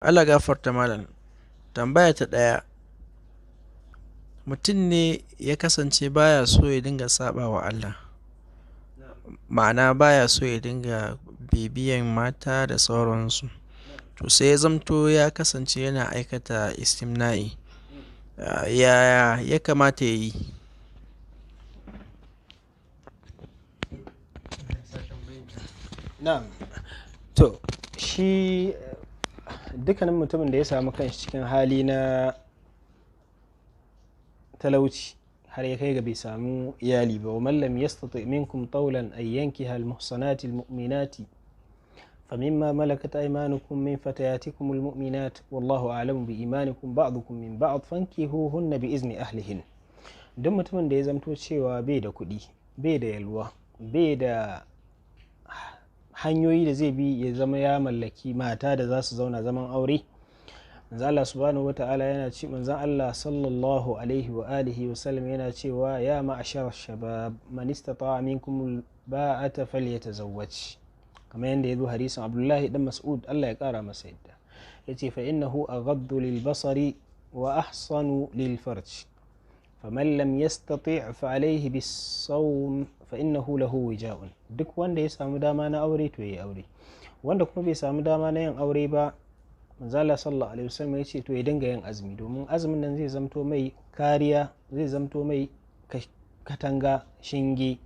Allah gafarta malam. Tambaya ta ɗaya, mutum ne ya kasance baya so ya dinga saba wa Allah, ma'ana baya so ya dinga bibiyan mata da sauransu. To sai ya zamto ya kasance yana aikata istimna'i. Ya kamata ya yi? Na'am. To shi dukkanin mutumin da ya samu kanshi cikin hali na talauci har ya kai ga bai samu iyali ba, wa man lam yastati minkum tawlan ay yankiha al-muhsanati al-mu'minati famimma malakat aymanukum min fatayatikum al-mu'minat wallahu a'lamu bi imanikum ba'dukum min ba'd fankihuhunna bi izni ahlihin. Duk mutumin da ya zamto cewa bai da kuɗi, bai da yalwa, bai da hanyoyi da zai bi ya zama ya mallaki mata da za su zauna zaman aure, manzo Allah subhanahu wata'ala yana ce, manzo Allah sallallahu alaihi wa alihi wa sallam yana cewa ya ma'ashar shabab man istata'a minkum ba'ata falyatazawwaj, kamar yanda yazo hadisin Abdullahi dan Mas'ud Allah ya kara masa yadda yace fa innahu aghaddu lil basari wa ahsanu lil farj faman lam yastati' fa alayhi bis sawm fa innahu lahu wija'un. Duk wanda ya samu dama na aure to yayi aure, wanda kuma bai samu dama na yin aure ba, manzala sallallahu alaihi wasallam ya ce to ya dinga yin azumi, domin azumin nan zai zamto mai kariya, zai zamto mai katanga, shinge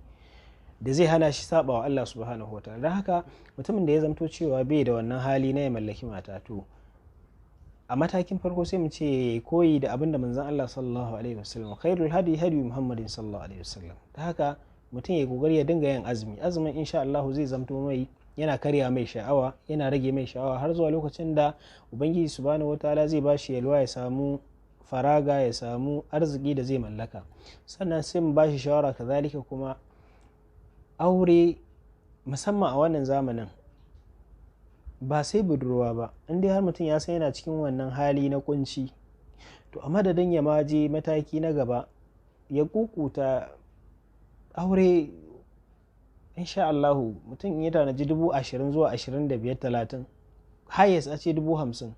da zai hana shi saba wa Allah subhanahu wataala. Don haka mutumin da ya zamto cewa bai da wannan hali na ya mallaki mata, to a matakin farko sai mu ce koyi da abin da manzon Allah sallallahu alaihi wasallam, khairul hadi hadi Muhammadin sallallahu alaihi wasallam. Don haka mutum ya kokari ya dinga yin azumi, azumin insha Allah zai zamto mai yana karya mai sha'awa, yana rage mai sha'awa har zuwa lokacin da ubangiji subhanahu wataala zai bashi yalwa, ya samu faraga, ya samu arziki da zai mallaka. Sannan sai mu bashi shawara kazalika kuma aure, musamman a wannan zamanin, ba sai budurwa ba, in dai har mutum ya san yana cikin wannan hali na kunci, to a madadin ya maje mataki na gaba ya kukuta aure, insha Allahu mutum ya tanaji 20,000 zuwa 25 30, highest a ce 50,000,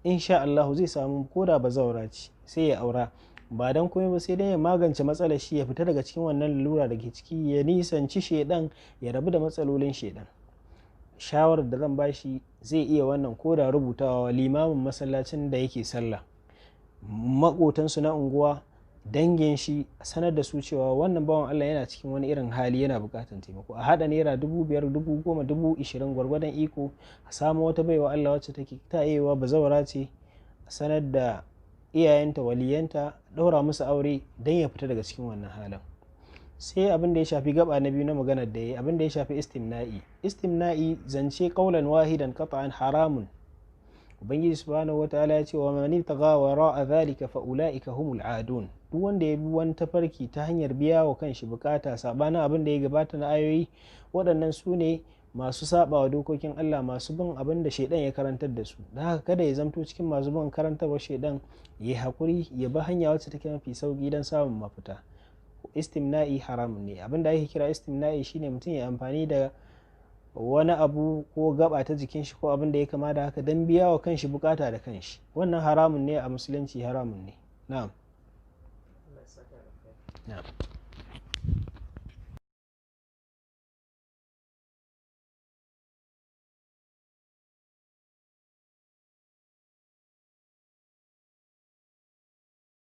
insha Allahu zai samu koda bazawara ce sai ya aura, ba dan komai ba sai dai ya magance matsalar shi, ya fita daga cikin wannan lura da ke ciki, ya nisanci shedan, ya rabu da matsalolin shedan. Shawarar da zan bashi, zai iya wannan koda rubutawa limamin masallacin da yake sallah, makotansu na unguwa, dangin shi, a sanar da su cewa wannan bawan Allah yana cikin wani irin hali, yana bukatan taimako, a hada naira 5,000, 10,000, 20,000 gwargwadon iko, a samu wata baiwa Allah wacce take ta yewa bazawara ce, a sanar da iyayenta, waliyanta, daura musu aure don ya fita daga cikin wannan halin. Sai abin da ya shafi gaba na biyu na maganar da ya, abin da ya shafi istimna'i zance qaulan wahidan qat'an haramun. Ubangiji subhanahu wataala ya ce wa man ibtagha wara'a dhalika fa ulaika humul adun. Duk wanda ya bi wani tafarki ta hanyar biya wa kanshi bukata sabanin abin da ya gabata na ayoyi, waɗannan su ne masu saba wa dokokin Allah, masu bin abin da shaidan ya karantar da su. Da haka kada ya zamto cikin masu bin karantarwar shaidan, ya yi hakuri, ya bi hanya wacce take mafi sauki don samun mafita. Istimna'i haramun ne. Abin da ake kira istimna'i shine mutum ya amfani da wani abu ko gaba ta jikin shi ko abin da ya kama da haka don biya wa kanshi bukata da kanshi. Wannan haramun ne a musulunci, haramun ne. Na'am.